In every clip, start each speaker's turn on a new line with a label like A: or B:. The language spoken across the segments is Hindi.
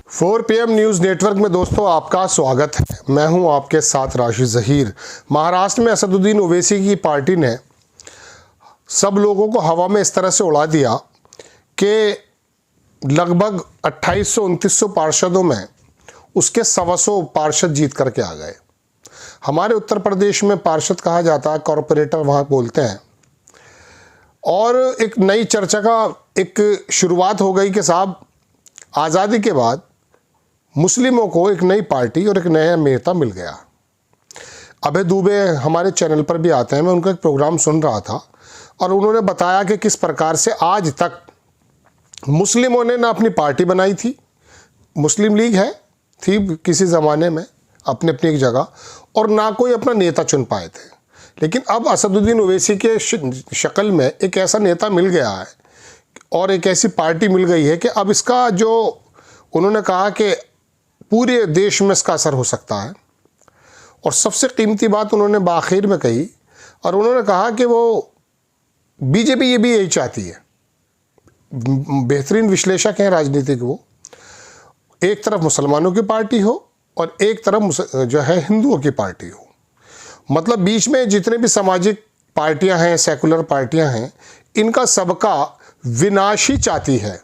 A: 4 PM न्यूज़ नेटवर्क में दोस्तों आपका स्वागत है। मैं हूं आपके साथ राशिद ज़हीर। महाराष्ट्र में असदुद्दीन ओवैसी की पार्टी ने सब लोगों को हवा में इस तरह से उड़ा दिया कि लगभग 2800-2900 पार्षदों में उसके 125 पार्षद जीत करके आ गए। हमारे उत्तर प्रदेश में पार्षद कहा जाता है, कॉरपोरेटर वहाँ बोलते हैं। और एक नई चर्चा का एक शुरुआत हो गई कि साहब आज़ादी के बाद मुस्लिमों को एक नई पार्टी और एक नया नेता मिल गया। अभय दुबे हमारे चैनल पर भी आते हैं, मैं उनका एक प्रोग्राम सुन रहा था और उन्होंने बताया कि किस प्रकार से आज तक मुस्लिमों ने ना अपनी पार्टी बनाई थी, मुस्लिम लीग थी किसी ज़माने में अपनी अपनी एक जगह, और ना कोई अपना नेता चुन पाए थे। लेकिन अब असदुद्दीन ओवैसी के शक्ल में एक ऐसा नेता मिल गया है और एक ऐसी पार्टी मिल गई है कि अब इसका जो उन्होंने कहा कि पूरे देश में इसका असर हो सकता है। और सबसे कीमती बात उन्होंने आखिर में कही, और उन्होंने कहा कि वो बीजेपी ये भी यही चाहती है। बेहतरीन विश्लेषक हैं राजनीतिक वो, एक तरफ मुसलमानों की पार्टी हो और एक तरफ जो है हिंदुओं की पार्टी हो। मतलब बीच में जितने भी सामाजिक पार्टियां हैं, सेकुलर पार्टियां हैं, इनका सबका विनाश ही चाहती है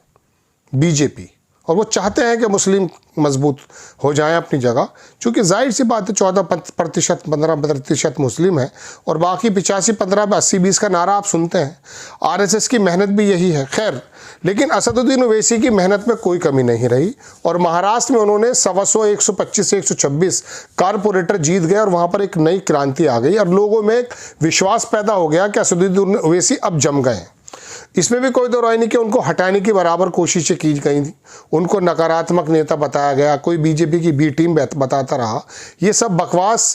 A: बीजेपी। और वो चाहते हैं कि मुस्लिम मजबूत हो जाएं अपनी जगह, क्योंकि जाहिर सी बात है 14% 15% मुस्लिम है और बाकी 85-15 80-20 का नारा आप सुनते हैं। आरएसएस की मेहनत भी यही है। खैर, लेकिन असदुद्दीन ओवैसी की मेहनत में कोई कमी नहीं रही और महाराष्ट्र में उन्होंने 125 125 से 126 कारपोरेटर जीत गए और वहाँ पर एक नई क्रांति आ गई और लोगों में एक विश्वास पैदा हो गया कि असदुद्दीन ओवैसी अब जम गए। इसमें भी कोई दो राय नहीं कि उनको हटाने की बराबर कोशिशें की गई थी, उनको नकारात्मक नेता बताया गया, कोई बीजेपी की बी टीम बताता रहा। ये सब बकवास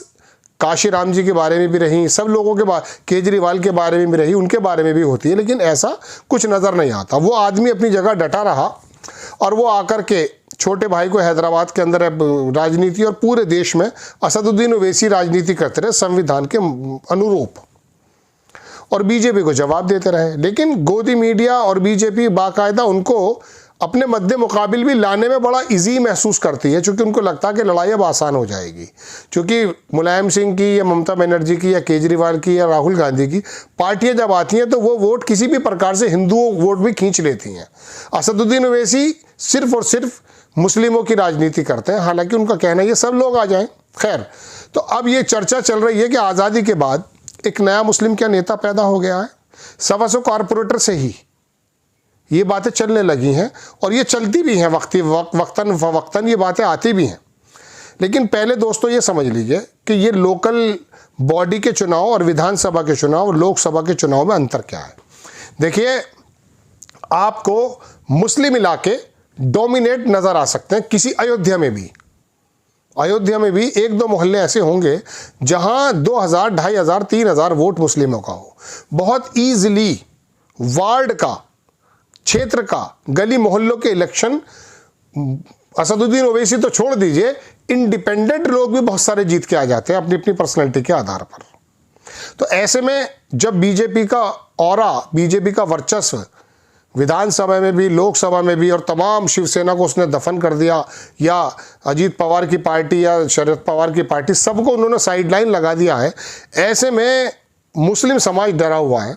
A: काशीराम जी के बारे में भी रही, सब लोगों के केजरीवाल के बारे में भी रही, उनके बारे में भी होती है, लेकिन ऐसा कुछ नज़र नहीं आता। वो आदमी अपनी जगह डटा रहा और वो आकर के छोटे भाई को हैदराबाद के अंदर राजनीति और पूरे देश में असदुद्दीन ओवैसी राजनीति करते रहे संविधान के अनुरूप और बीजेपी को जवाब देते रहे। लेकिन गोदी मीडिया और बीजेपी बाकायदा उनको अपने मध्य मुकाबिल भी लाने में बड़ा इजी महसूस करती है, क्योंकि उनको लगता है कि लड़ाई अब आसान हो जाएगी। क्योंकि मुलायम सिंह की या ममता बनर्जी की या केजरीवाल की या राहुल गांधी की पार्टियां जब आती हैं तो वो वोट किसी भी प्रकार से हिंदुओं वोट भी खींच लेती हैं। असदुद्दीन ओवैसी सिर्फ और सिर्फ मुस्लिमों की राजनीति करते हैं, हालांकि उनका कहना है ये सब लोग आ जाएं। खैर, तो अब ये चर्चा चल रही है कि आज़ादी के बाद एक नया मुस्लिम क्या नेता पैदा हो गया है। 125 कॉरपोरेटर से ही ये बातें चलने लगी हैं और ये चलती भी हैं, वक्तन ये बातें आती भी हैं। लेकिन पहले दोस्तों ये समझ लीजिए कि ये लोकल बॉडी के चुनाव और विधानसभा के चुनाव और लोकसभा के चुनाव में अंतर क्या है। देखिए, आपको मुस्लिम इलाके डोमिनेट नज़र आ सकते हैं। किसी अयोध्या में भी 1-2 मोहल्ले ऐसे होंगे जहां 2000, 2500, 3000 वोट मुस्लिमों का हो। बहुत ईजिली वार्ड का, क्षेत्र का, गली मोहल्लों के इलेक्शन असदुद्दीन ओवैसी तो छोड़ दीजिए, इंडिपेंडेंट लोग भी बहुत सारे जीत के आ जाते हैं अपनी अपनी पर्सनैलिटी के आधार पर। तो ऐसे में जब बीजेपी का ऑरा, बीजेपी का वर्चस्व विधानसभा में भी, लोकसभा में भी, और तमाम शिवसेना को उसने दफन कर दिया, या अजीत पवार की पार्टी या शरद पवार की पार्टी, सबको उन्होंने साइडलाइन लगा दिया है। ऐसे में मुस्लिम समाज डरा हुआ है,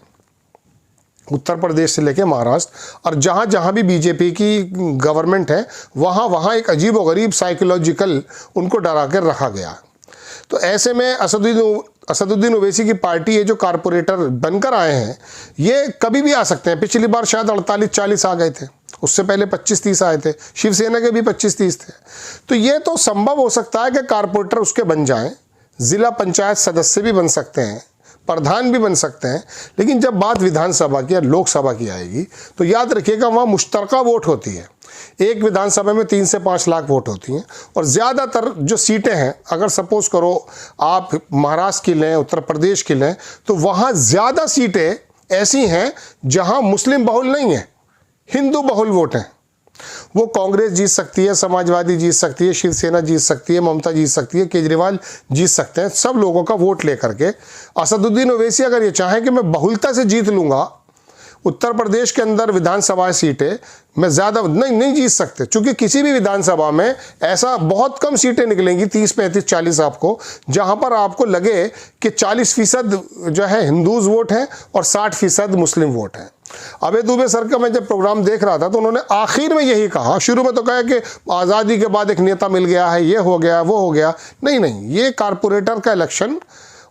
A: उत्तर प्रदेश से लेकर महाराष्ट्र, और जहाँ जहाँ भी बीजेपी की गवर्नमेंट है वहाँ वहाँ एक अजीबोगरीब साइकोलॉजिकल उनको डरा कर रखा गया। तो ऐसे में असदुद्दीन ओवैसी की पार्टी, ये जो कारपोरेटर बनकर आए हैं, ये कभी भी आ सकते हैं। पिछली बार शायद 48-40 आ गए थे, उससे पहले 25-30 आए थे, शिवसेना के भी 25-30 थे। तो ये तो संभव हो सकता है कि कारपोरेटर उसके बन जाएं, ज़िला पंचायत सदस्य भी बन सकते हैं, प्रधान भी बन सकते हैं। लेकिन जब बात विधानसभा की या लोकसभा की आएगी तो याद रखिएगा वहाँ मुश्तरका वोट होती है। एक विधानसभा में 3 से 5 लाख वोट होती हैं और ज़्यादातर जो सीटें हैं, अगर सपोज करो आप महाराष्ट्र की लें, उत्तर प्रदेश की लें, तो वहाँ ज़्यादा सीटें ऐसी हैं जहाँ मुस्लिम बहुल नहीं है, हिंदू बहुल वोट हैं। वो कांग्रेस जीत सकती है, समाजवादी जीत सकती है, शिवसेना जीत सकती है, ममता जीत सकती है, केजरीवाल जीत सकते हैं, सब लोगों का वोट लेकर के। असदुद्दीन ओवैसी अगर ये चाहें कि मैं बहुलता से जीत लूँगा, उत्तर प्रदेश के अंदर विधानसभा सीटें में ज़्यादा नहीं जीत सकते, क्योंकि किसी भी विधानसभा में ऐसा बहुत कम सीटें निकलेंगी 30, 35, 40 आपको, जहां पर आपको लगे कि 40% जो है हिंदूज वोट हैं और 60% मुस्लिम वोट हैं। अभय दुबे सर का मैं जब प्रोग्राम देख रहा था तो उन्होंने आखिर में यही कहा, शुरू में तो कहा कि आज़ादी के बाद एक नेता मिल गया है, ये हो गया वो हो गया। नहीं, ये कारपोरेटर का इलेक्शन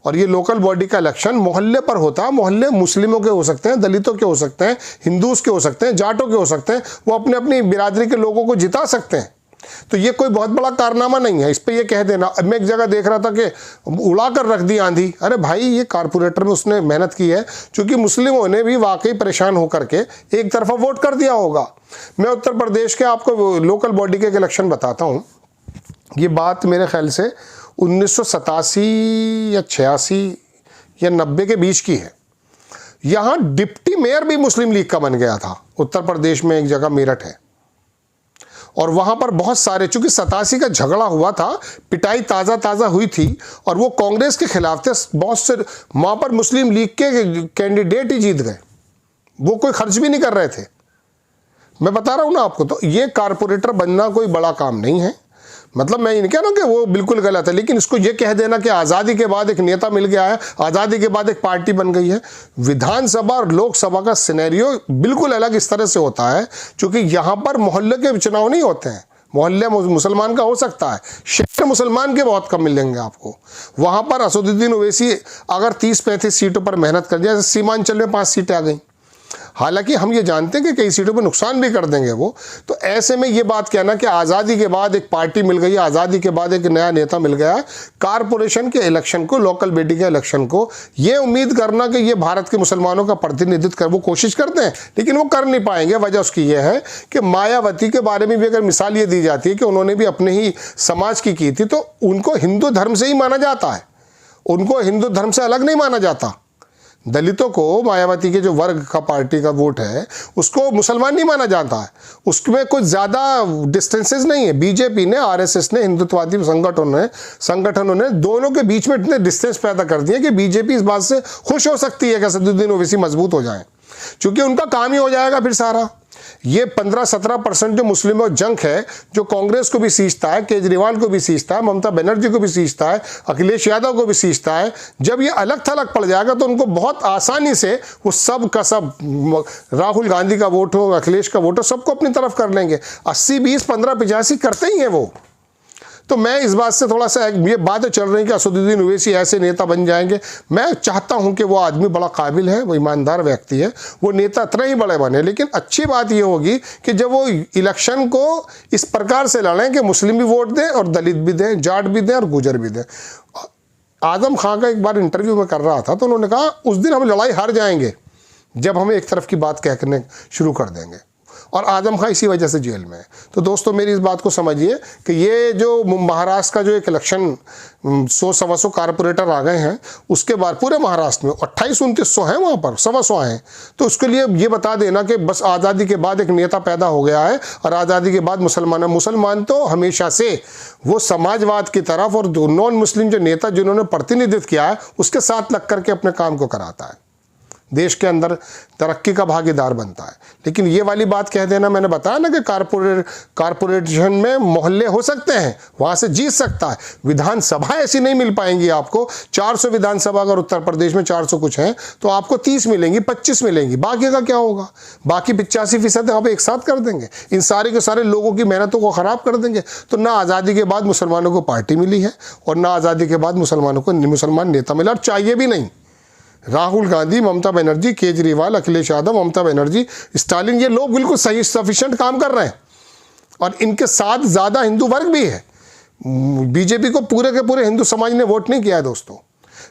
A: और ये लोकल बॉडी का इलेक्शन मोहल्ले पर होता है। मोहल्ले मुस्लिमों के हो सकते हैं, दलितों के हो सकते हैं, हिंदूज के हो सकते हैं, जाटों के हो सकते हैं, वो अपने अपनी बिरादरी के लोगों को जिता सकते हैं। तो ये कोई बहुत बड़ा कारनामा नहीं है इस पे ये कह देना। मैं एक जगह देख रहा था कि उड़ा कर रख दी आंधी। अरे भाई, ये कारपोरेटर में उसने मेहनत की है, क्योंकि मुस्लिमों ने भी वाकई परेशान होकर के एक तरफा वोट कर दिया होगा। मैं उत्तर प्रदेश के आपको लोकल बॉडी के इलेक्शन बताता हूँ। ये बात मेरे ख्याल से 1987 या 86 या 90 के बीच की है। यहाँ डिप्टी मेयर भी मुस्लिम लीग का बन गया था। उत्तर प्रदेश में एक जगह मेरठ है, और वहां पर बहुत सारे, चूंकि 87 का झगड़ा हुआ था, पिटाई ताज़ा हुई थी और वो कांग्रेस के खिलाफ थे, बहुत से वहां पर मुस्लिम लीग के कैंडिडेट ही जीत गए, वो कोई खर्च भी नहीं कर रहे थे। मैं बता रहा हूं ना आपको। तो ये कारपोरेटर बनना कोई बड़ा काम नहीं है। मतलब मैं ये नहीं कह रहा हूं कि वो बिल्कुल गलत है, लेकिन इसको ये कह देना कि आज़ादी के बाद एक नेता मिल गया है, आज़ादी के बाद एक पार्टी बन गई है। विधानसभा और लोकसभा का सिनेरियो बिल्कुल अलग इस तरह से होता है, क्योंकि यहाँ पर मोहल्ले के चुनाव नहीं होते हैं। मोहल्ले मुसलमान का हो सकता है, शहर मुसलमान के बहुत कम मिलेंगे आपको। वहाँ पर असदुद्दीन ओवैसी अगर 30-35 सीटों पर मेहनत कर दिया, जैसे सीमांचल में 5 सीटें आ गई, हालांकि हम ये जानते हैं कि कई सीटों पर नुकसान भी कर देंगे वो। तो ऐसे में ये बात कहना कि आज़ादी के बाद एक पार्टी मिल गई, आज़ादी के बाद एक नया नेता मिल गया, कारपोरेशन के इलेक्शन को, लोकल बॉडी के इलेक्शन को, ये उम्मीद करना कि ये भारत के मुसलमानों का प्रतिनिधित्व कर, वो कोशिश करते हैं लेकिन वो कर नहीं पाएंगे। वजह उसकी ये है कि मायावती के बारे में भी अगर मिसाल ये दी जाती है कि उन्होंने भी अपने ही समाज की थी, तो उनको हिंदू धर्म से ही माना जाता है, उनको हिंदू धर्म से अलग नहीं माना जाता। दलितों को, मायावती के जो वर्ग का पार्टी का वोट है, उसको मुसलमान नहीं माना जाता है, उसमें कुछ ज़्यादा डिस्टेंसेस नहीं है। बीजेपी ने, आरएसएस ने, हिंदुत्ववादी संगठनों ने दोनों के बीच में इतने डिस्टेंस पैदा कर दिए कि बीजेपी इस बात से खुश हो सकती है कि असदुद्दीन ओवैसी मजबूत हो जाए, क्योंकि उनका काम ही हो जाएगा फिर सारा। ये 15-17% जो मुस्लिमों जंक है, जो कांग्रेस को भी सींचता है, केजरीवाल को भी सींचता है, ममता बनर्जी को भी सींचता है, अखिलेश यादव को भी सींचता है, जब ये अलग थलग पड़ जाएगा तो उनको बहुत आसानी से वो सब का सब, राहुल गांधी का वोट हो, अखिलेश का वोट हो, सबको अपनी तरफ कर लेंगे। 80-20, 15-85 करते ही हैं वो। तो मैं इस बात से थोड़ा सा, ये बातें चल रही कि असदुद्दीन ओवैसी ऐसे नेता बन जाएंगे। मैं चाहता हूं कि वो आदमी बड़ा काबिल है, वो ईमानदार व्यक्ति है, वो नेता इतना ही बड़े बने। लेकिन अच्छी बात ये होगी कि जब वो इलेक्शन को इस प्रकार से लड़ें कि मुस्लिम भी वोट दें और दलित भी दें, जाट भी दें और गुजर भी दें। आजम खां का एक बार इंटरव्यू में कर रहा था तो उन्होंने कहा उस दिन हम लड़ाई हार जाएंगे जब हम एक तरफ की बात कहने शुरू कर देंगे, और आजम खां इसी वजह से जेल में है। तो दोस्तों, मेरी इस बात को समझिए कि ये जो महाराष्ट्र का जो एक इलेक्शन 100-125 कारपोरेटर आ गए हैं, उसके बाद पूरे महाराष्ट्र में 2800-2900 हैं, वहाँ पर 125 हैं। तो उसके लिए ये बता देना कि बस आज़ादी के बाद एक नेता पैदा हो गया है और आज़ादी के बाद मुसलमान तो हमेशा से वो समाजवाद की तरफ, और नॉन मुस्लिम जो नेता जिन्होंने प्रतिनिधित्व किया है उसके साथ लग करके अपने काम को कराता है, देश के अंदर तरक्की का भागीदार बनता है। लेकिन ये वाली बात कह देना, मैंने बताया ना कि कारपोरेशन में मोहल्ले हो सकते हैं, वहाँ से जीत सकता है। विधानसभा ऐसी नहीं मिल पाएंगी आपको। 400 विधानसभा अगर उत्तर प्रदेश में 400 कुछ हैं तो आपको 30 मिलेंगी, 25 मिलेंगी, बाकी का क्या होगा? बाकी 85% आप एक साथ कर देंगे, इन सारे के सारे लोगों की मेहनतों को ख़राब कर देंगे। तो ना आज़ादी के बाद मुसलमानों को पार्टी मिली है और ना आज़ादी के बाद मुसलमानों को मुसलमान नेता मिला, और चाहिए भी नहीं। राहुल गांधी, ममता बनर्जी, केजरीवाल, अखिलेश यादव, ममता बनर्जी, स्टालिन, ये लोग बिल्कुल सही सफिशिएंट काम कर रहे हैं, और इनके साथ ज़्यादा हिंदू वर्ग भी है। बीजेपी को पूरे के पूरे हिंदू समाज ने वोट नहीं किया है दोस्तों।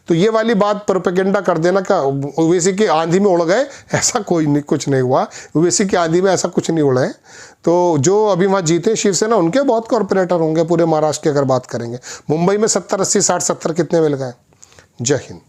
A: तो ये वाली बात प्रोपेगेंडा कर देना का ओवैसी की आंधी में उड़ गए, ऐसा कुछ नहीं हुआ। ओवैसी की आंधी में ऐसा कुछ नहीं उड़ा है। तो जो अभी वहाँ जीते शिवसेना, उनके बहुत कॉर्पोरेटर होंगे पूरे महाराष्ट्र की अगर बात करेंगे। मुंबई में 70, 80, 60, 70 कितने मिल गए? जय हिंद।